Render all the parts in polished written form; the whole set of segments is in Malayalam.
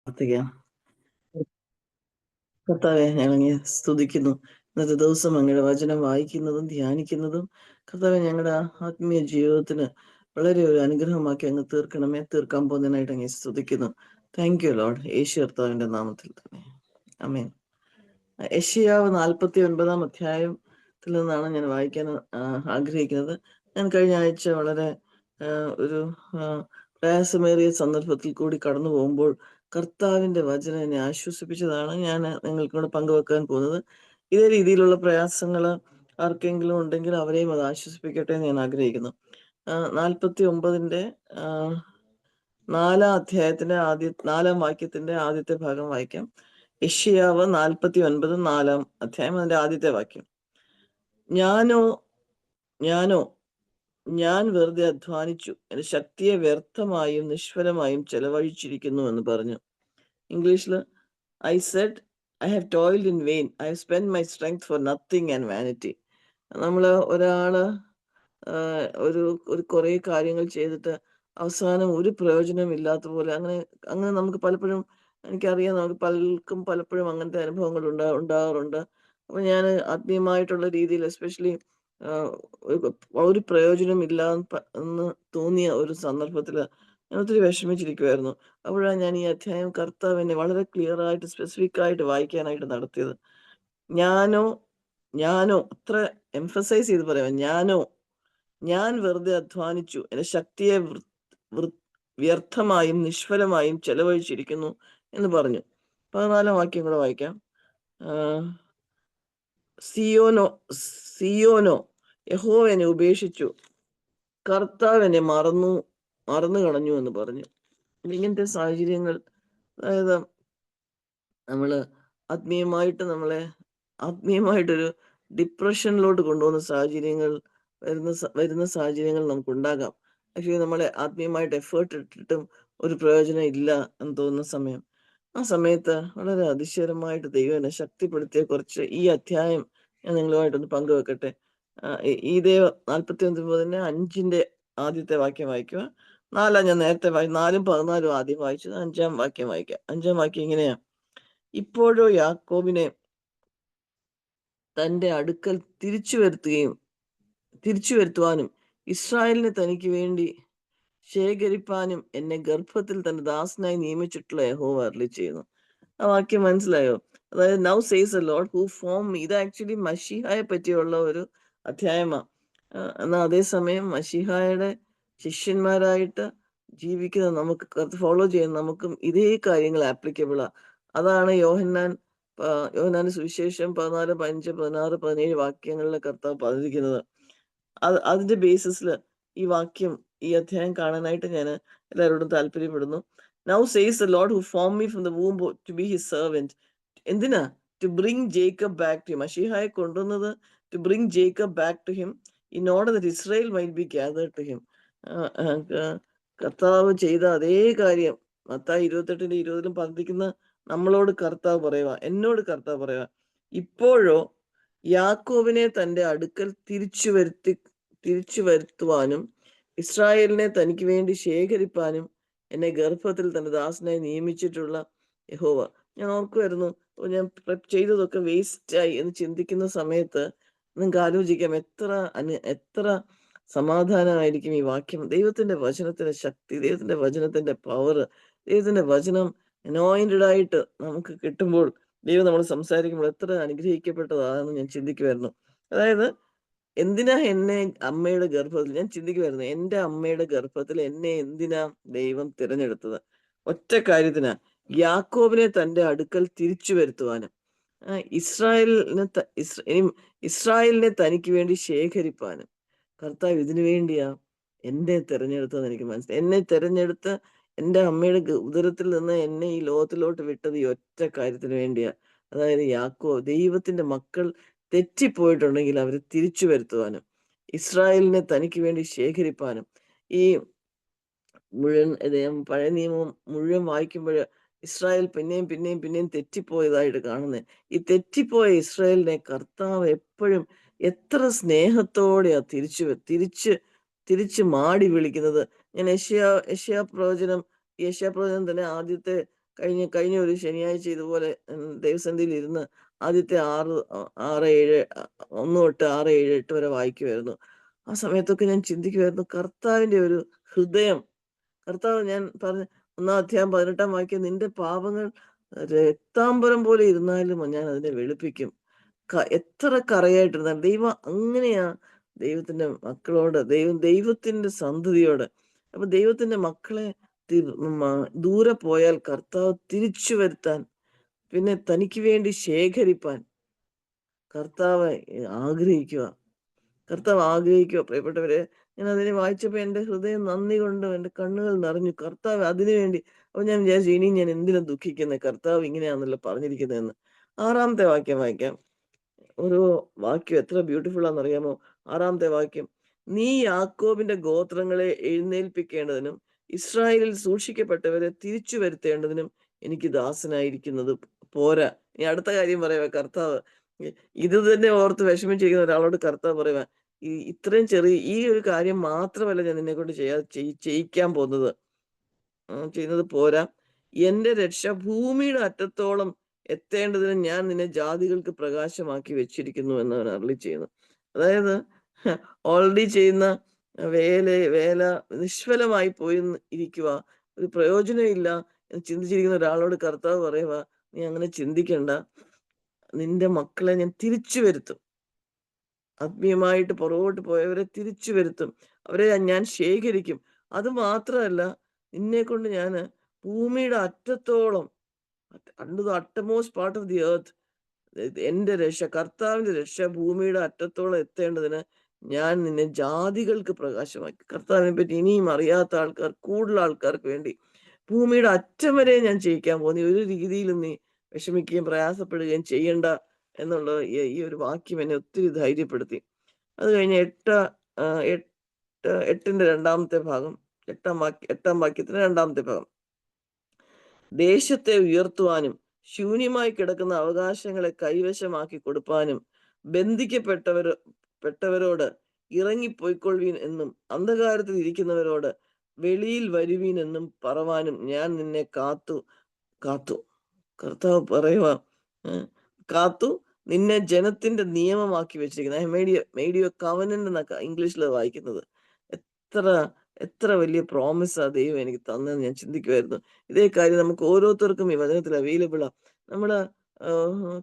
പ്രാർത്ഥിക്കാം. കർത്താവെ, ഞങ്ങളങ്ങയെ സ്തുതിക്കുന്നു. ഇന്നത്തെ ദിവസം അങ്ങയുടെ വചനം വായിക്കുന്നതും ധ്യാനിക്കുന്നതും കർത്താവെ ഞങ്ങളുടെ ആത്മീയ ജീവിതത്തിന് വളരെ ഒരു അനുഗ്രഹമാക്കി അങ്ങ് തീർക്കണമേ. തീർക്കാൻ പോകുന്നതിനായിട്ട് അങ്ങ് സ്തുതിക്കുന്നു. Thank you Lord. യേശു കർത്താവിന്റെ നാമത്തിൽ തന്നെ ആമേൻ. യെശയ്യാവ് 49 അധ്യായത്തിൽ നിന്നാണ് ഞാൻ വായിക്കാൻ ആഗ്രഹിക്കുന്നത്. ഞാൻ കഴിഞ്ഞ ആഴ്ച വളരെ ഒരു പ്രയാസമേറിയ സന്ദർഭത്തിൽ കൂടി കടന്നു പോകുമ്പോൾ കർത്താവിന്റെ വചനം എന്നെ ആശ്വസിപ്പിച്ചതാണ് ഞാൻ നിങ്ങൾക്കൂടെ പങ്കുവെക്കാൻ പോകുന്നത്. ഇതേ രീതിയിലുള്ള പ്രയാസങ്ങൾ ആർക്കെങ്കിലും ഉണ്ടെങ്കിൽ അവരെയും അത് ആശ്വസിപ്പിക്കട്ടെ എന്ന് ഞാൻ ആഗ്രഹിക്കുന്നു. 49 4 അധ്യായത്തിന്റെ 4 വാക്യത്തിന്റെ ആദ്യത്തെ ഭാഗം വായിക്കാം. യെശയ്യാവ് 49 4 അധ്യായം, അതിന്റെ ആദ്യത്തെ വാക്യം. ഞാനോ ഞാൻ വെറുതെ അധ്വാനിച്ചു, എന്റെ ശക്തിയെ വ്യർത്ഥമായും നിഷ്ഫലമായും ചെലവഴിച്ചിരിക്കുന്നു എന്ന് പറഞ്ഞു. ഇംഗ്ലീഷില്, I said I have toiled in vain, I have spend my strength for nothing and vanity. ഒരാള് ഒരു കുറെ കാര്യങ്ങൾ ചെയ്തിട്ട് അവസാനം ഒരു പ്രയോജനം ഇല്ലാത്ത പോലെ അങ്ങനെ നമുക്ക് പലപ്പോഴും, എനിക്കറിയാം, നമുക്ക് പലർക്കും പലപ്പോഴും അങ്ങനത്തെ അനുഭവങ്ങൾ ഉണ്ടാകാറുണ്ട്. അപ്പൊ ഞാൻ ആത്മീയമായിട്ടുള്ള രീതിയിൽ എസ്പെഷ്യലി ഒരു പ്രയോജനം ഇല്ല എന്ന് തോന്നിയ ഒരു സന്ദർഭത്തില് ഞാൻ ഒത്തിരി വിഷമിച്ചിരിക്കുമായിരുന്നു. അപ്പോഴാണ് ഞാൻ ഈ അധ്യായം കർത്താവ് എന്നെ വളരെ ക്ലിയർ ആയിട്ട് സ്പെസിഫിക് ആയിട്ട് വായിക്കാനായിട്ട് നടത്തിയത്. ഞാനോ അത്ര എംഫസൈസ് ചെയ്ത് പറയാം. ഞാൻ വെറുതെ അധ്വാനിച്ചു, എന്റെ ശക്തിയെ വ്യർത്ഥമായും നിഷ്ഫലമായും ചെലവഴിച്ചിരിക്കുന്നു എന്ന് പറഞ്ഞു. 14 വാക്യം കൂടെ വായിക്കാം. സിയോനോ യഹോവ എന്നെ ഉപേക്ഷിച്ചു, കർത്താവ് എന്നെ മറന്നു കളഞ്ഞു എന്ന് പറഞ്ഞു. ഇങ്ങനത്തെ സാഹചര്യങ്ങൾ, അതായത് നമ്മള് ആത്മീയമായിട്ടൊരു ഡിപ്രഷനിലോട്ട് കൊണ്ടുപോകുന്ന സാഹചര്യങ്ങൾ വരുന്ന സാഹചര്യങ്ങൾ നമുക്ക് ഉണ്ടാകാം. ആക്ച്വലി നമ്മളെ ആത്മീയമായിട്ട് എഫേർട്ട് ഇട്ടിട്ടും ഒരു പ്രയോജനം ഇല്ല എന്ന് തോന്നുന്ന സമയം, ആ സമയത്ത് വളരെ അതിശയമായിട്ട് ദൈവം എന്നെ ശക്തിപ്പെടുത്തിയ കുറച്ച് ഈ അധ്യായം ഞാൻ നിങ്ങളുമായിട്ടൊന്ന് പങ്കുവെക്കട്ടെ. ഇതേ 49 5 ആദ്യത്തെ വാക്യം വായിക്കുക. 4 ഞാൻ നേരത്തെ 4 14 ആദ്യം വായിച്ചത്. 5 വാക്യം വായിക്കാം. 5 വാക്യം ഇങ്ങനെയാ: ഇപ്പോഴോ യാക്കോബിനെ തന്റെ അടുക്കൽ തിരിച്ചു വരുത്തുവാനും ഇസ്രായേലിനെ തനിക്ക് വേണ്ടി ശേഖരിപ്പാനും എന്നെ ഗർഭത്തിൽ തന്റെ ദാസനായി നിയമിച്ചിട്ടുള്ള യഹോവ അരുളിച്ചെയ്യുന്നു. ആ വാക്യം മനസ്സിലായോ? അതായത്, now says the lord who form me. ഇത് ആക്ച്വലി മശീഹായെ പറ്റിയുള്ള ഒരു അധ്യായമാണ്. എന്നാൽ അതേസമയം മശീഹായുടെ ശിഷ്യന്മാരായിട്ട് ജീവിക്കുന്ന നമുക്ക്, ഫോളോ ചെയ്യുന്ന നമുക്കും ഇതേ കാര്യങ്ങൾ ആപ്ലിക്കബിളാ. അതാണ് യോഹന്നാന്റെ സുവിശേഷം 14, 15, 16, 17 വാക്യങ്ങളിൽ കർത്താവ് പറഞ്ഞിരിക്കുന്നത്. അതിന്റെ ബേസിസിൽ ഈ അധ്യായം കാണാനായിട്ട് ഞാൻ എല്ലാവരോടും താല്പര്യപ്പെടുന്നു. Now says the lord who form me from the womb to be his servant. എന്തിനാ? To bring Jacob back to him. മശീഹായെ കൊണ്ടുവന്നത് to bring Jacob back to him in order that Israel might be gathered to him. കർത്താവ് ചെയ്ത അതേ കാര്യം മത്തായി 28:20 പറഞ്ഞിരിക്കുന്ന നമ്മളോട് കർത്താവ് പറയുക, എന്നോട് കർത്താവ് പറയുക, ഇപ്പോഴോ യാക്കോബിനെ തന്റെ അടുക്കൽ തിരിച്ചു വരുത്തുവാനും ഇസ്രായേലിനെ തനിക്ക് വേണ്ടി ശേഖരിപ്പാനും എന്നെ ഗർഭത്തിൽ തന്റെ ദാസനായി നിയമിച്ചിട്ടുള്ള യഹോവ. ഞാൻ ഓർക്കുമായിരുന്നു, ഞാൻ ചെയ്തതൊക്കെ വേസ്റ്റായി എന്ന് ചിന്തിക്കുന്ന സമയത്ത് നിങ്ങൾക്ക് ആലോചിക്കാം എത്ര സമാധാനമായിരിക്കും ഈ വാക്യം. ദൈവത്തിന്റെ വചനത്തിന്റെ ശക്തി, ദൈവത്തിന്റെ വചനത്തിന്റെ പവർ, ദൈവത്തിന്റെ വചനം അനോയിന്റഡ് ആയിട്ട് നമുക്ക് കിട്ടുമ്പോൾ, ദൈവം നമ്മൾ സംസാരിക്കുമ്പോൾ എത്ര അനുഗ്രഹിക്കപ്പെട്ടതാണെന്ന് ഞാൻ ചിന്തിക്കുമായിരുന്നു. അതായത്, എന്തിനാ എന്നെ അമ്മയുടെ ഗർഭത്തിൽ, ഞാൻ ചിന്തിക്കുമായിരുന്നു, എന്റെ അമ്മയുടെ ഗർഭത്തിൽ എന്നെ എന്തിനാ ദൈവം തിരഞ്ഞെടുത്തത്? ഒറ്റ കാര്യത്തിനാ, യാക്കോബിനെ തന്റെ അടുക്കൽ തിരിച്ചു വരുത്തുവാനും ഇസ്രായേലിനെ തനിക്ക് വേണ്ടി ശേഖരിപ്പാനും. കർത്താവ് ഇതിനു വേണ്ടിയാ എന്നെ തിരഞ്ഞെടുത്തതെന്ന് എനിക്ക് മനസ്സിലായി. എന്നെ തിരഞ്ഞെടുത്ത് എൻ്റെ അമ്മയുടെ ഉദരത്തിൽ നിന്ന് എന്നെ ഈ ലോകത്തിലോട്ട് വിട്ടത് ഈ ഒറ്റ കാര്യത്തിന് വേണ്ടിയാ. അതായത്, ദൈവത്തിന്റെ മക്കൾ തെറ്റിപ്പോയിട്ടുണ്ടെങ്കിൽ അവരെ തിരിച്ചു വരുത്തുവാനും ഇസ്രായേലിനെ തനിക്ക് വേണ്ടി ശേഖരിപ്പാനും. ഈ പഴയ നിയമം മുഴുവൻ വായിക്കുമ്പോൾ ഇസ്രായേൽ പിന്നെയും തെറ്റിപ്പോയതായിട്ട് കാണുന്നത്. ഈ തെറ്റിപ്പോയ ഇസ്രായേലിനെ കർത്താവ് എപ്പോഴും എത്ര സ്നേഹത്തോടെയാ തിരിച്ച് മാടി വിളിക്കുന്നത്. ഞാൻ യശയാ പ്രവചനം തന്നെ ആദ്യത്തെ കഴിഞ്ഞ ഒരു ശനിയാഴ്ച ഇതുപോലെ ദൈവസന്നിധിയിൽ ഇരുന്ന് ആദ്യത്തെ 6, 7, 1 തൊട്ട് 6, 7, 8 വരെ വായിക്കുമായിരുന്നു. ആ സമയത്തൊക്കെ ഞാൻ ചിന്തിക്കുമായിരുന്നു കർത്താവിന്റെ ഒരു ഹൃദയം. കർത്താവ്, ഞാൻ പറഞ്ഞ 1-ാം അധ്യായം 18-ാം വാക്യം, നിന്റെ പാപങ്ങൾ രക്താംബരം പോലെ ഇരുന്നാലും ഞാൻ അതിനെ വെളുപ്പിക്കും. എത്ര കറയായിട്ടിരുന്നാൽ ദൈവം അങ്ങനെയാ ദൈവത്തിന്റെ മക്കളോട്, ദൈവത്തിന്റെ സന്തതിയോട്. അപ്പൊ ദൈവത്തിന്റെ മക്കളെ ദൂരെ പോയാൽ കർത്താവ് തിരിച്ചു വരുത്താൻ, പിന്നെ തനിക്ക് വേണ്ടി ശേഖരിപ്പാൻ കർത്താവ് ആഗ്രഹിക്കുക. പ്രിയപ്പെട്ടവരെ. ഞാൻ അതിനെ വായിച്ചപ്പോ എന്റെ ഹൃദയം നന്ദി കൊണ്ടും എന്റെ കണ്ണുകൾ നിറഞ്ഞു. കർത്താവ് അതിനു വേണ്ടി. അപ്പൊ ഞാൻ വിചാരിച്ചു, ഇനി ഞാൻ എന്തിനാ ദുഃഖിക്കുന്നത്, കർത്താവ് ഇങ്ങനെയാണല്ലോ പറഞ്ഞിരിക്കുന്നതെന്ന്. 6-ാമത്തെ വാക്യം വായിക്കാം. ഒരു വാക്യം എത്ര ബ്യൂട്ടിഫുൾ ആണെന്നറിയാമോ? 6-ാമത്തെ വാക്യം, നീ യാക്കോബിന്റെ ഗോത്രങ്ങളെ എഴുന്നേൽപ്പിക്കേണ്ടതിനും ഇസ്രായേലിൽ സൂക്ഷിക്കപ്പെട്ടവരെ തിരിച്ചു വരുത്തേണ്ടതിനും എനിക്ക് ദാസനായിരിക്കുന്നത് പോരാ. ഇനി അടുത്ത കാര്യം പറയുക കർത്താവ്. ഇത് തന്നെ ഓർത്ത് വിഷമിച്ചിരിക്കുന്ന ഒരാളോട് കർത്താവ് പറയുക, ഇത്രയും ചെറിയ ഈ ഒരു കാര്യം മാത്രമല്ല ഞാൻ നിന്നെ കൊണ്ട് ചെയ്യിക്കാൻ പോകുന്നത്, ചെയ്യുന്നത് പോരാ, എന്റെ രക്ഷ ഭൂമിയുടെ അറ്റത്തോളം എത്തേണ്ടതിന് ഞാൻ നിന്നെ ജാതികൾക്ക് പ്രകാശമാക്കി വെച്ചിരിക്കുന്നു എന്നവൻ അരുളി ചെയ്യുന്നു. അതായത് ഓൾറെഡി ചെയ്യുന്ന വേല നിഷ്ഫലമായി പോയി ഇരിക്കുക, ഒരു പ്രയോജനമില്ല എന്ന് ചിന്തിച്ചിരിക്കുന്ന ഒരാളോട് കർത്താവ് പറയുക, നീ അങ്ങനെ ചിന്തിക്കണ്ട, നിന്റെ മക്കളെ ഞാൻ തിരിച്ചു വരുത്തും. ആത്മീയമായിട്ട് പുറകോട്ട് പോയവരെ തിരിച്ചു വരുത്തും. അവരെ ഞാൻ ശേഖരിക്കും. അത് മാത്രമല്ല, നിന്നെ കൊണ്ട് ഞാൻ ഭൂമിയുടെ അറ്റത്തോളം, under the uttermost part of the earth, എന്റെ രക്ഷ, കർത്താവിന്റെ രക്ഷ ഭൂമിയുടെ അറ്റത്തോളം എത്തേണ്ടതിന് ഞാൻ നിന്നെ ജാതികൾക്ക് പ്രകാശമാക്കി. കർത്താവിനെ പറ്റി ഇനിയും അറിയാത്ത ആൾക്കാർ, കൂടുതൽ ആൾക്കാർക്ക് വേണ്ടി ഭൂമിയുടെ അറ്റം വരെ ഞാൻ ചെയ്യിക്കാൻ പോകുന്നു. ഒരു രീതിയിലും നീ വിഷമിക്കുകയും പ്രയാസപ്പെടുകയും ചെയ്യണ്ട എന്നുള്ള ഈ ഒരു വാക്യം എന്നെ ഒത്തിരി ധൈര്യപ്പെടുത്തി. അത് കഴിഞ്ഞ് 8-ന്റെ 2-ാമത്തെ ഭാഗം, 8-ാം വാക്യത്തിന്റെ 2-ാമത്തെ ഭാഗം, ദേശത്തെ ഉയർത്തുവാനും ശൂന്യമായി കിടക്കുന്ന അവകാശങ്ങളെ കൈവശമാക്കി കൊടുപ്പാനും ബന്ധിക്കപ്പെട്ടവരോട് ഇറങ്ങിപ്പോയിക്കൊള്ളുവീൻ എന്നും അന്ധകാരത്തിൽ ഇരിക്കുന്നവരോട് വെളിയിൽ വരുവീൻ എന്നും പറവാനും ഞാൻ നിന്നെ കാത്തു. കർത്താവ് പറയുക, കാത്തു നിന്നെ ജനത്തിന്റെ നിയമമാക്കി വെച്ചിരിക്കുന്നത്. മേഡ് യു കവനന്റ് എന്നൊക്കെ ഇംഗ്ലീഷിൽ വായിക്കുന്നത്. എത്ര വലിയ പ്രോമിസാ ദൈവം എനിക്ക് തന്നെന്ന് ഞാൻ ചിന്തിക്കുമായിരുന്നു. ഇതേ കാര്യം നമുക്ക് ഓരോരുത്തർക്കും ഈ വചനത്തിൽ അവൈലബിളാ. നമ്മള്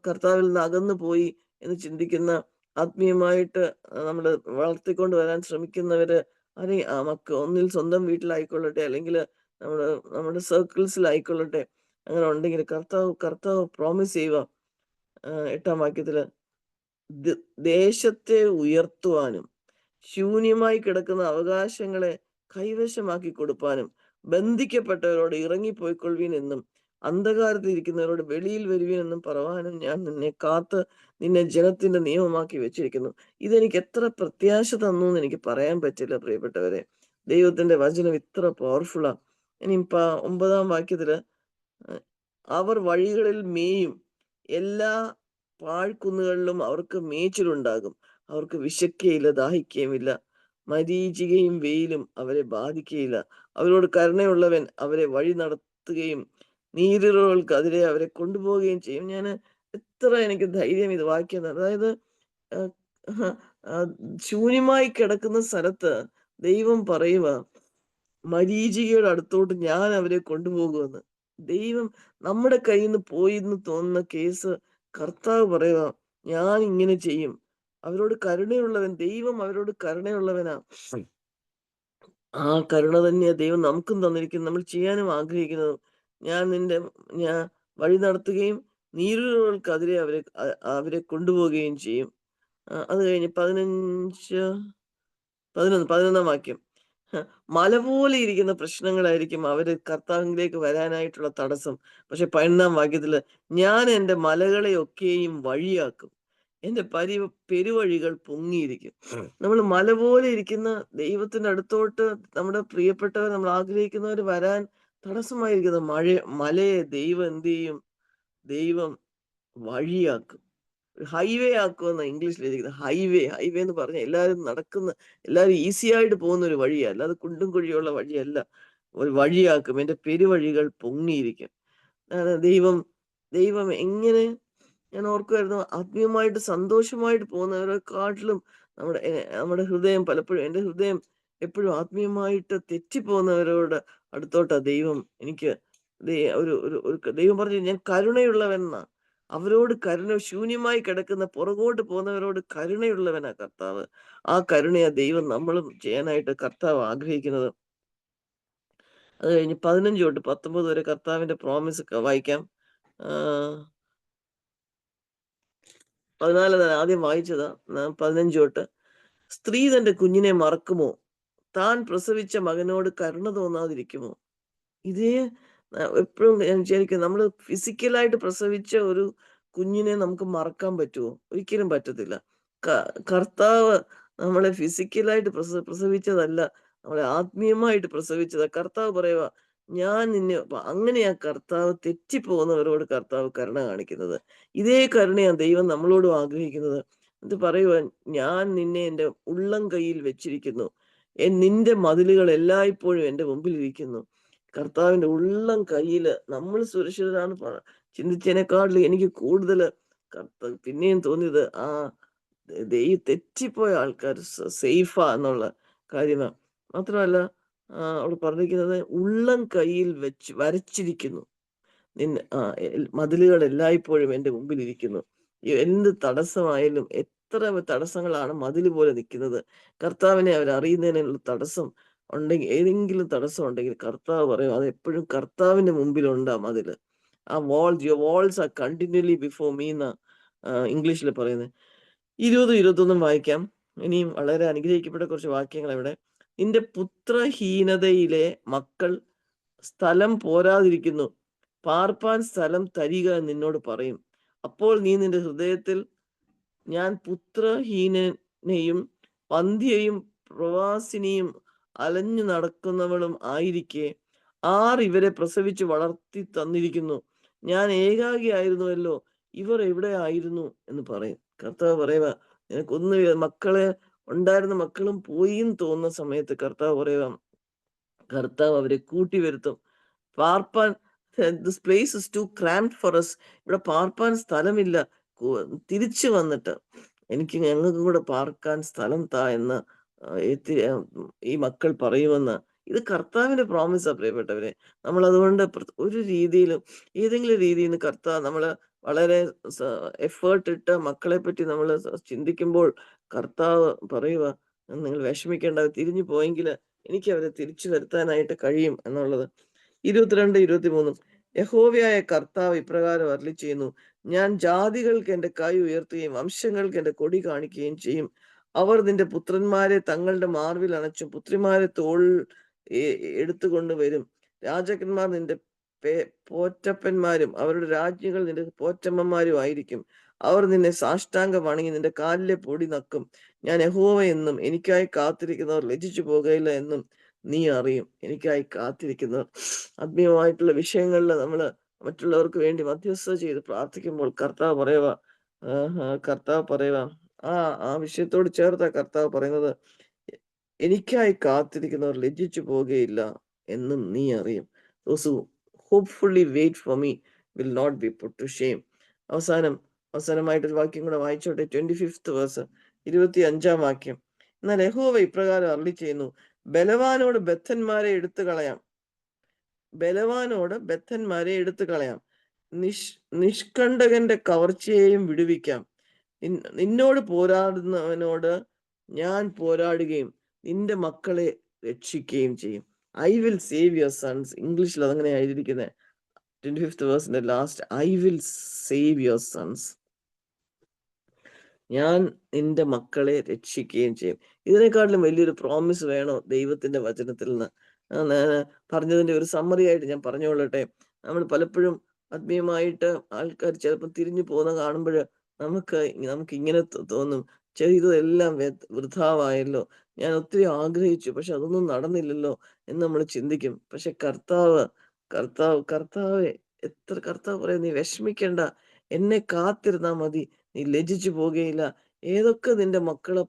കർത്താവിൽ നിന്ന് അകന്നു പോയി എന്ന് ചിന്തിക്കുന്ന, ആത്മീയമായിട്ട് നമ്മൾ വളർത്തിക്കൊണ്ട് വരാൻ ശ്രമിക്കുന്നവര്, ഒന്നിൽ സ്വന്തം വീട്ടിലായിക്കൊള്ളട്ടെ, അല്ലെങ്കിൽ നമ്മുടെ സർക്കിൾസിലായിക്കൊള്ളട്ടെ, അങ്ങനെ ഉണ്ടെങ്കിൽ കർത്താവ് പ്രോമിസ് ചെയ്യുക 8-ാം വാക്യത്തില്, ദേശത്തെ ഉയർത്തുവാനും ശൂന്യമായി കിടക്കുന്ന അവകാശങ്ങളെ കൈവശമാക്കി കൊടുപ്പാനും ബന്ധിക്കപ്പെട്ടവരോട് ഇറങ്ങിപ്പോയിക്കൊള്ളുവീൻ എന്നും അന്ധകാരത്തിൽ ഇരിക്കുന്നവരോട് വെളിയിൽ വരുവീൻ എന്നും പറവാനും ഞാൻ നിന്നെ കാത്ത് നിന്നെ ജനത്തിന്റെ നിയമമാക്കി വെച്ചിരിക്കുന്നു. ഇതെനിക്ക് എത്ര പ്രത്യാശ തന്നു എന്ന് എനിക്ക് പറയാൻ പറ്റില്ല, പ്രിയപ്പെട്ടവരെ. ദൈവത്തിന്റെ വചനം ഇത്ര പവർഫുള്ളാ. ഇനി 9-ാം വാക്യത്തില്, അവർ വഴികളിൽ മേയും, എല്ലാ പാഴ്ക്കുന്നുകളിലും അവർക്ക് മേച്ചിലുണ്ടാകും, അവർക്ക് വിശക്കുകയില്ല, ദാഹിക്കുകയുമില്ല, മരീചികയും വെയിലും അവരെ ബാധിക്കുകയില്ല. അവരോട് കരുണയുള്ളവൻ അവരെ വഴി നടത്തുകയും നീരുറവുകൾക്കെതിരെ അവരെ കൊണ്ടുപോവുകയും ചെയ്യും. ഞാൻ എത്ര എനിക്ക് ധൈര്യം ഇത് വായിക്കുന്നത്. അതായത് ശൂന്യമായി കിടക്കുന്ന സ്ഥലത്ത് ദൈവം പറയുക, മരീചികയുടെ അടുത്തോട്ട് ഞാൻ അവരെ കൊണ്ടുപോകുമെന്ന്. ദൈവം നമ്മുടെ കയ്യിൽ നിന്ന് പോയി എന്ന് തോന്നുന്ന കേസ് കർത്താവ് പറയുക, ഞാൻ ഇങ്ങനെ ചെയ്യും. അവരോട് കരുണയുള്ളവൻ, ദൈവം അവരോട് കരുണയുള്ളവനാ. ആ കരുണ തന്നെയാ ദൈവം നമുക്കും തന്നിരിക്കുന്നത്, നമ്മൾ ചെയ്യാനും ആഗ്രഹിക്കുന്നതും. ഞാൻ വഴി നടത്തുകയും നീരുറവുകൾക്കെതിരെ അവരെ കൊണ്ടുപോവുകയും ചെയ്യും. അത് കഴിഞ്ഞ് 11-ാം വാക്യം, മല പോലെ ഇരിക്കുന്ന പ്രശ്നങ്ങളായിരിക്കും അവര് കർത്താവിലേക്ക് വരാനായിട്ടുള്ള തടസ്സം. പക്ഷെ 11-ാം വാക്യത്തില്, ഞാൻ എന്റെ മലകളെ ഒക്കെയും വഴിയാക്കും, എന്റെ പെരുവഴികൾ പൊങ്ങിയിരിക്കും. നമ്മൾ മല പോലെ ഇരിക്കുന്ന ദൈവത്തിന്റെ അടുത്തോട്ട് നമ്മുടെ പ്രിയപ്പെട്ടവർ, നമ്മൾ ആഗ്രഹിക്കുന്നവർ വരാൻ തടസ്സമായിരിക്കുന്ന മലയെ ദൈവം എന്ത് ചെയ്യും? ദൈവം വഴിയാക്കും. ഹൈവേ ആക്കുമെന്ന ഇംഗ്ലീഷിൽ എഴുതിയിരിക്കുന്നത്. ഹൈവേ എന്ന് പറഞ്ഞ എല്ലാവരും ഈസി ആയിട്ട് പോകുന്ന ഒരു വഴിയാ, അല്ലാതെ കുണ്ടും കുഴിയുള്ള വഴിയല്ല. ഒരു വഴിയാക്കും, എന്റെ പെരുവഴികൾ പൊങ്ങിയിരിക്കും. ദൈവം ദൈവം എങ്ങനെ, ഞാൻ ഓർക്കുമായിരുന്നു, ആത്മീയമായിട്ട് സന്തോഷമായിട്ട് പോകുന്നവരെക്കാട്ടിലും നമ്മുടെ ഹൃദയം പലപ്പോഴും, എൻ്റെ ഹൃദയം എപ്പോഴും ആത്മീയമായിട്ട് തെറ്റിപ്പോകുന്നവരോട് അടുത്തോട്ടാ ദൈവം എനിക്ക് ദൈവം പറഞ്ഞു, ഞാൻ കരുണയുള്ളവനാ. അവരോട് ശൂന്യമായി കിടക്കുന്ന പുറകോട്ട് പോകുന്നവരോട് കരുണയുള്ളവനാ കർത്താവ്. ആ കരുണയാ ദൈവം നമ്മളും ചെയ്യാനായിട്ട് കർത്താവ് ആഗ്രഹിക്കുന്നത്. അത് കഴിഞ്ഞ് 15 തൊട്ട് 19 വരെ കർത്താവിന്റെ പ്രോമിസ് വായിക്കാം. 14 ആദ്യം വായിച്ചതാ. 15 തൊട്ട്. സ്ത്രീ തന്റെ കുഞ്ഞിനെ മറക്കുമോ? താൻ പ്രസവിച്ച മകനോട് കരുണ തോന്നാതിരിക്കുമോ? ഇതേ എപ്പോഴും ഞാൻ വിചാരിക്കും, നമ്മൾ ഫിസിക്കലായിട്ട് പ്രസവിച്ച ഒരു കുഞ്ഞിനെ നമുക്ക് മറക്കാൻ പറ്റുമോ? ഒരിക്കലും പറ്റത്തില്ല. കർത്താവ് നമ്മളെ ഫിസിക്കലായിട്ട് പ്രസവിച്ചതല്ല, നമ്മളെ ആത്മീയമായിട്ട് പ്രസവിച്ചതാ. കർത്താവ് പറയുക, ഞാൻ നിന്നെ, അങ്ങനെയാ കർത്താവ് തെറ്റിപ്പോകുന്നവരോട് കർത്താവ് കരുണ കാണിക്കുന്നത്. ഇതേ കരുണയാണ് ദൈവം നമ്മളോടും ആഗ്രഹിക്കുന്നത്. ഇത് പറയുക, ഞാൻ നിന്നെ എൻ്റെ ഉള്ളം കയ്യിൽ വെച്ചിരിക്കുന്നു, നിന്റെ മതിലുകൾ എല്ലായ്പ്പോഴും എൻ്റെ മുമ്പിൽ ഇരിക്കുന്നു. കർത്താവിന്റെ ഉള്ളം കയ്യില് നമ്മൾ സുരക്ഷിതരാണ്. ചിന്തിച്ചതിനെക്കാട്ടിലും എനിക്ക് കൂടുതൽ പിന്നെയും തോന്നിയത് തെറ്റിപ്പോയ ആൾക്കാർ സേഫാ എന്നുള്ള കാര്യമാണ്. മാത്രമല്ല, അവിടെ പറഞ്ഞിരിക്കുന്നത് ഉള്ളം കയ്യിൽ വെച്ച് വരച്ചിരിക്കുന്നു. മതിലുകൾ എല്ലായ്പ്പോഴും എൻ്റെ മുമ്പിൽ ഇരിക്കുന്നു. എന്ത് തടസ്സമായാലും, എത്ര തടസ്സങ്ങളാണ് മതിൽ പോലെ നിൽക്കുന്നത്, കർത്താവിനെ അവരറിയുന്നതിനുള്ള തടസ്സം ഉണ്ടെങ്കിൽ, ഏതെങ്കിലും തടസ്സം ഉണ്ടെങ്കിൽ കർത്താവ് പറയും, അത് എപ്പോഴും കർത്താവിന്റെ മുമ്പിലുണ്ട് ആ മതില്. ആ your walls are continually before me എന്ന ഇംഗ്ലീഷിൽ പറയുന്നത്. 20, 21 വായിക്കാം. ഇനിയും വളരെ അനുഗ്രഹിക്കപ്പെട്ട കുറച്ച് വാക്യങ്ങൾ ഇവിടെ. നിന്റെ പുത്രഹീനതയിലെ മക്കൾ സ്ഥലം പോരാതിരിക്കുന്നു, പാർപ്പാൻ സ്ഥലം തരിക നിന്നോട് പറയും. അപ്പോൾ നീ നിന്റെ ഹൃദയത്തിൽ, ഞാൻ പുത്രഹീനനെയും പന്തിയെയും പ്രവാസിനിയും അലഞ്ഞു നടക്കുന്നവളും ആയിരിക്കെ ഇവരെ പ്രസവിച്ച് വളർത്തി തന്നിരിക്കുന്നു. ഞാൻ ഏകാഗിയായിരുന്നുവല്ലോ, ഇവർ എവിടെ ആയിരുന്നു എന്ന് പറയും. കർത്താവ് പറയുക, നിനക്കൊന്ന് മക്കളെ ഉണ്ടായിരുന്ന മക്കളും പോയി എന്ന് തോന്നുന്ന സമയത്ത് കർത്താവ് പറയുക, കർത്താവ് അവരെ കൂട്ടി വരുത്തും. പാർപ്പാൻ, this place is too cramped for us, ഇവിടെ പാർപ്പാൻ സ്ഥലമില്ല. തിരിച്ചു വന്നിട്ട് ഞങ്ങൾക്ക് കൂടെ പാർക്കാൻ സ്ഥലം താ എന്ന് ഈ മക്കൾ പറയുമെന്ന്. ഇത് കർത്താവിന്റെ പ്രോമിസാ പ്രിയപ്പെട്ടവരെ. നമ്മൾ അതുകൊണ്ട് ഒരു രീതിയിലും, ഏതെങ്കിലും രീതിയിൽ നിന്ന് കർത്താവ് നമ്മള് വളരെ എഫേർട്ട് ഇട്ട് മക്കളെ പറ്റി നമ്മൾ ചിന്തിക്കുമ്പോൾ കർത്താവ് പറയുക, നിങ്ങൾ വിഷമിക്കേണ്ട, തിരിഞ്ഞു പോയെങ്കിൽ എനിക്ക് അവരെ തിരിച്ചു വരുത്താനായിട്ട് കഴിയും എന്നുള്ളത്. 22, 23 യഹോവയായ കർത്താവ് ഇപ്രകാരം അരുളിച്ചെയ്യുന്നു, ഞാൻ ജാതികൾക്ക് എൻ്റെ കൈ ഉയർത്തുകയും വംശങ്ങൾക്ക് എൻ്റെ കൊടി കാണിക്കുകയും ചെയ്യും. അവർ നിന്റെ പുത്രന്മാരെ തങ്ങളുടെ മാർവിൽ അണച്ചും പുത്രിമാരെ തോളിൽ എടുത്തുകൊണ്ട് വരും. രാജാക്കന്മാർ നിന്റെ പോറ്റപ്പന്മാരും അവരുടെ രാജ്ഞികൾ നിന്റെ പോറ്റമ്മമാരും ആയിരിക്കും. അവർ നിന്നെ സാഷ്ടാംഗം വണങ്ങി നിന്റെ കാലിലെ പൊടി നക്കും. ഞാൻ യഹോവ എന്നും എനിക്കായി കാത്തിരിക്കുന്നവർ ലജ്ജിച്ചു പോകയില്ല എന്നും നീ അറിയും. എനിക്കായി കാത്തിരിക്കുന്നവർ. ആത്മീയമായിട്ടുള്ള വിഷയങ്ങളിൽ നമ്മൾ മറ്റുള്ളവർക്ക് വേണ്ടി മധ്യസ്ഥത ചെയ്ത് പ്രാർത്ഥിക്കുമ്പോൾ കർത്താവ് പറയുക, ആ വിഷയത്തോട് ചേർത്ത കർത്താവ് പറയുന്നത്, എനിക്കായി കാത്തിരിക്കുന്നവർ ലജ്ജിച്ചു പോകുകയില്ല എന്നും നീ അറിയും. Those who hopefully wait for me will not be put to shame. അവസാനമായിട്ടൊരു വാക്യം കൂടെ വായിച്ചോട്ടെ. 25th verse, 25ാം വാക്യം. എന്നാൽ യഹോവ ഇപ്രകാരം അരുളിച്ചെയ്യുന്നു, ബലവാനോട് ബദ്ധന്മാരെ എടുത്തു കളയാം, നിഷ്കണ്ടകന്റെ കവർച്ചയെയും വിടുവിക്കാം. നിന്നോട് പോരാടുന്നവനോട് ഞാൻ പോരാടുകയും നിന്റെ മക്കളെ രക്ഷിക്കുകയും ചെയ്യും. I will save your sons. ഇംഗ്ലീഷിൽ അതങ്ങനെ എഴുതിയിരിക്കുന്നത്. 25th വേഴ്സിന്റെ last, I will save your sons. ഞാൻ നിന്റെ മക്കളെ രക്ഷിക്കുകയും ചെയ്യും. ഇതിനെക്കാട്ടിലും വലിയൊരു പ്രോമിസ് വേണോ ദൈവത്തിന്റെ വചനത്തിൽ നിന്ന്? പറഞ്ഞതിന്റെ ഒരു സമ്മറി ആയിട്ട് ഞാൻ പറഞ്ഞുകൊള്ളട്ടെ. നമ്മൾ പലപ്പോഴും ആത്മീയമായിട്ട് ആൾക്കാർ ചിലപ്പോൾ തിരിഞ്ഞു പോകുന്ന കാണുമ്പോൾ നമുക്ക് ഇങ്ങനെ തോന്നും, ചെയ്തതെല്ലാം വൃഥാവായല്ലോ, ഞാൻ ഒത്തിരി ആഗ്രഹിച്ചു പക്ഷെ അതൊന്നും നടന്നില്ലല്ലോ എന്ന് നമ്മൾ ചിന്തിക്കും. പക്ഷെ കർത്താവ് പറയാം, നീ വിഷമിക്കേണ്ട, എന്നെ കാത്തിരുന്നാ മതി, നീ ലജ്ജിച്ചു പോകുകയില്ല. ഏതൊക്കെ നിന്റെ മക്കളെ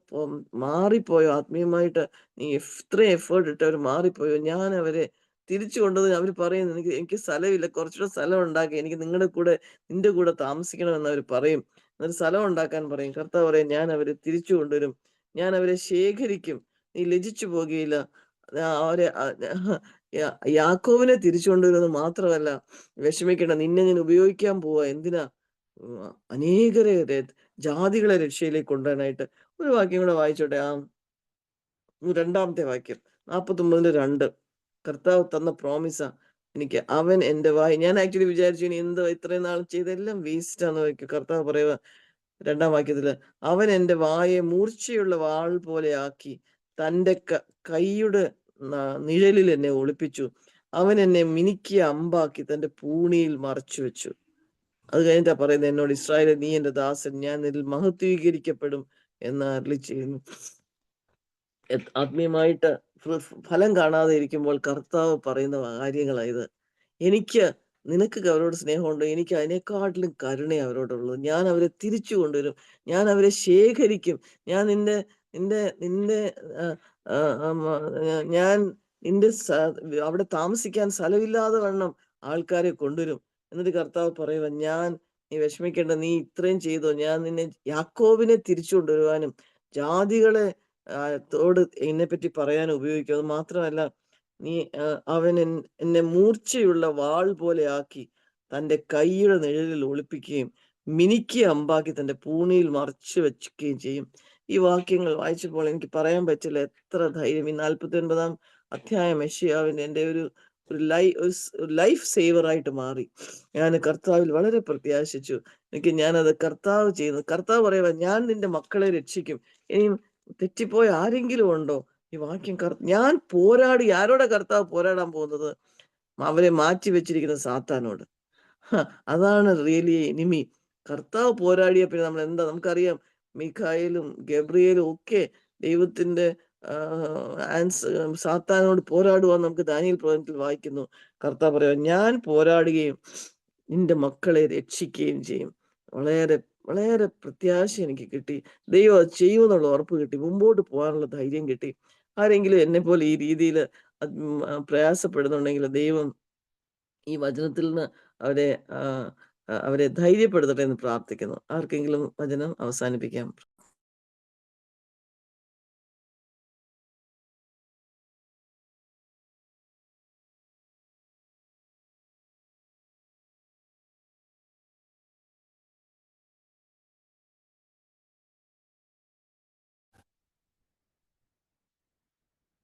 മാറിപ്പോയോ ആത്മീയമായിട്ട്, നീ എത്ര എഫേർട്ട് ഇട്ടവർ മാറിപ്പോയോ, ഞാൻ അവരെ തിരിച്ചു കൊണ്ടുവന്ന് അവര് പറയുന്നു, എനിക്ക് സ്ഥലമില്ല. കുറച്ചുകൂടെ സ്ഥലം ഉണ്ടാക്കി. എനിക്ക് നിന്റെ കൂടെ താമസിക്കണമെന്ന് അവര് പറയും. എന്നിട്ട് സ്ഥലം ഉണ്ടാക്കാൻ പറയും. കർത്താവ് പറയും, ഞാൻ അവരെ തിരിച്ചു കൊണ്ടുവരും. ഞാൻ അവരെ ശേഖരിക്കും. നീ ലജ്ജിച്ചു പോകുകയില്ല. അവരെ യാക്കോബിനെ തിരിച്ചു കൊണ്ടുവരുന്നത് മാത്രമല്ല, വിഷമിക്കേണ്ട, നിന്നെ ഞാൻ ഉപയോഗിക്കാൻ പോവാ. എന്തിനാ? അനേകരെ ജാതികളെ രക്ഷയിലേക്ക് കൊണ്ടുവരാനായിട്ട്. ഒരു വാക്യം കൂടെ വായിച്ചോട്ടെ. രണ്ടാമത്തെ വാക്യം 49:2. കർത്താവ് തന്ന പ്രോമിസാ എനിക്ക്. അവൻ എന്റെ വായി, ഞാൻ ആക്ച്വലി വിചാരിച്ചു ഇനി എന്തോ ഇത്രയും നാൾ ചെയ്തെല്ലാം വേസ്റ്റ് ആണെന്ന് വയ്ക്കും. കർത്താവ് പറയുക രണ്ടാം വാക്യത്തില്, അവൻ എന്റെ വായെ മൂർച്ചയുള്ള വാൾ പോലെ ആക്കി തന്റെ കൈയുടെ നിഴലിൽ എന്നെ ഒളിപ്പിച്ചു. അവൻ എന്നെ മിനുക്കിയ അമ്പാക്കി തന്റെ പൂണിയിൽ മറച്ചു വെച്ചു. അത് കഴിഞ്ഞിട്ടാ പറയുന്നത് എന്നോട്, ഇസ്രായേലേ, നീ എന്റെ ദാസൻ, ഞാൻ നിന്നിൽ മഹത്വീകരിക്കപ്പെടും എന്ന് അരുളി ചെയ്യുന്നു. ആത്മീയമായിട്ട് ഫലം കാണാതെ ഇരിക്കുമ്പോൾ കർത്താവ് പറയുന്ന കാര്യങ്ങളായത്. നിനക്ക് അവരോട് സ്നേഹമുണ്ട്, എനിക്ക് അതിനെക്കാട്ടിലും കരുണ അവരോടുള്ളത്. ഞാൻ അവരെ തിരിച്ചു കൊണ്ടുവരും. ഞാൻ അവരെ ശേഖരിക്കും. ഞാൻ നിന്റെ നിന്റെ നിന്റെ ഞാൻ നിന്റെ അവിടെ താമസിക്കാൻ സ്ഥലമില്ലാതെ വണ്ണം ആൾക്കാരെ കൊണ്ടുവരും. എന്നിട്ട് കർത്താവ് പറയുക, നീ വിഷമിക്കേണ്ട, നീ ഇത്രയും ചെയ്തോ, ഞാൻ നിന്നെ യാക്കോബിനെ തിരിച്ചു കൊണ്ടുവരുവാനും ജാതികളെ തോട് എന്നെപ്പറ്റി പറയാൻ ഉപയോഗിക്കും. അത് മാത്രമല്ല, അവൻ എന്നെ മൂർച്ചയുള്ള വാൾ പോലെ ആക്കി തന്റെ കൈയുടെ നിഴലിൽ ഒളിപ്പിക്കുകയും മിനുക്കിയ അമ്പാക്കി തന്റെ പൂണിയിൽ മറച്ചു വെക്കുകയും ചെയ്യും. ഈ വാക്യങ്ങൾ വായിച്ചപ്പോൾ എനിക്ക് പറയാൻ പറ്റില്ല എത്ര ധൈര്യം. ഈ 49 അധ്യായം യെശയ്യാവിന്റെ എൻ്റെ ഒരു ലൈഫ് സേവറായിട്ട് മാറി. ഞാൻ കർത്താവിൽ വളരെ പ്രത്യാശിച്ചു. ഞാനത് കർത്താവ് ചെയ്യുന്നു. കർത്താവ് പറയുക, ഞാൻ നിന്റെ മക്കളെ രക്ഷിക്കും. ഇനിയും തെറ്റിപ്പോയ ആരെങ്കിലും ഉണ്ടോ? ഈ വാക്യം ഞാൻ പോരാടി. ആരോടെ കർത്താവ് പോരാടാൻ പോകുന്നത്? അവരെ മാറ്റി വെച്ചിരിക്കുന്ന സാത്താനോട്. അതാണ് റിയലി എനിമി. കർത്താവ് പോരാടിയ പിന്നെ നമ്മൾ എന്താ? നമുക്കറിയാം, മിഖായേലും ഗബ്രിയേലും ഒക്കെ ദൈവത്തിന്റെ സാത്താനോട് പോരാടുവാന്ന് നമുക്ക് ദാനിയേൽ പ്രവചനത്തിൽ വായിക്കുന്നു. കർത്താവ് പറയുക, ഞാൻ പോരാടുകയും നിന്റെ മക്കളെ രക്ഷിക്കുകയും ചെയ്യും. വളരെ വളരെ പ്രത്യാശ എനിക്ക് കിട്ടി. ദൈവം അത് ചെയ്യുമെന്നുള്ള ഉറപ്പ് കിട്ടി. മുമ്പോട്ട് പോകാനുള്ള ധൈര്യം കിട്ടി. ആരെങ്കിലും എന്നെ പോലെ ഈ രീതിയിൽ പ്രയാസപ്പെടുന്നുണ്ടെങ്കിൽ ദൈവം ഈ വചനത്തിൽ നിന്ന് അവരെ അവരെ ധൈര്യപ്പെടുത്തട്ടെ എന്ന് പ്രാർത്ഥിക്കുന്നു. ആർക്കെങ്കിലും വചനം അവസാനിപ്പിക്കാം.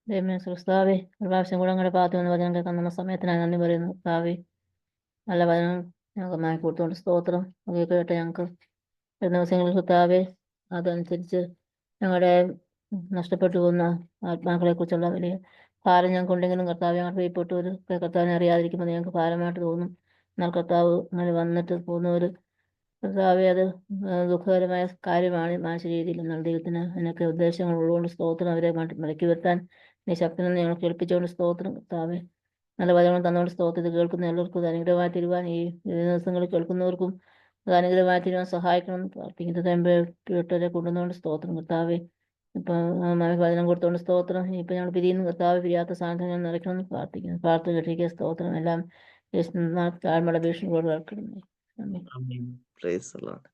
ദൈവമേ ക്രിസ്താവേ, ഒരു പ്രാവശ്യം കൂടെ അങ്ങോട്ട് പാത്തു വന്ന് വചനം കേൾക്കാൻ നമ്മുടെ സമയത്തിനായി നന്ദി പറയുന്നു. കർത്താവേ, നല്ല വചനം ഞങ്ങൾക്ക് മാറ്റി കൊടുത്തുകൊണ്ട് സ്തോത്രം. ഒക്കെ കേട്ട് ഞങ്ങൾക്ക് വരുന്ന ദിവസങ്ങളിൽ കർത്താവേ, അതനുസരിച്ച് ഞങ്ങളുടെ നഷ്ടപ്പെട്ടു പോകുന്ന ആത്മാക്കളെ കുറിച്ചുള്ള വലിയ ഭാരം ഞങ്ങൾക്കുണ്ടെങ്കിലും കർത്താവ് ഞങ്ങൾ പ്രിയപ്പെട്ടു ഒരു കർത്താവിനെ അറിയാതിരിക്കുമ്പോൾ ഞങ്ങൾക്ക് ഭാരമായിട്ട് തോന്നും. എന്നാൽ കർത്താവ് അങ്ങനെ വന്നിട്ട് പോകുന്നവർ കർത്താവെ, അത് ദുഃഖകരമായ കാര്യമാണ് മാനസിക രീതിയിൽ. എന്നാൽ ദൈവത്തിന് അതിനൊക്കെ ഉദ്ദേശങ്ങൾ ഉള്ളതുകൊണ്ട് സ്തോത്രം. അവരെ മടക്കി വരുത്താൻ നീ ശക്തനെന്ന് ഞങ്ങൾ കേൾപ്പിച്ചുകൊണ്ട് സ്തോത്രം. കർത്താവെ, നല്ല വചനം തന്നുകൊണ്ട് സ്തോത്രം. ഇത് കേൾക്കുന്ന എല്ലാവർക്കും അത് അനുഗ്രഹമായി തീരുവാൻ, ഈ ദിവസങ്ങളിൽ കേൾക്കുന്നവർക്കും അത് അനുഗ്രഹമായി തീരുവാൻ സഹായിക്കണം പ്രാർത്ഥിക്കുന്നത്. കേട്ടവരെ കൊണ്ടുവന്നുകൊണ്ട് സ്തോത്രം. കർത്താവെ, ഇപ്പം വചനം കൊടുത്തുകൊണ്ട് സ്തോത്രം. ഇപ്പം ഞങ്ങൾ പിരിയുന്ന കർത്താവ് പിരിയാത്ത സാധനം ഞാൻ നിറയ്ക്കണമെന്ന് പ്രാർത്ഥിക്കുന്നു. പ്രാർത്ഥന കേട്ടിരിക്കുക സ്തോത്രം. എല്ലാം താഴ്മയുടെ ഭീഷണിയോട് കേൾക്കണം. Praise the Lord.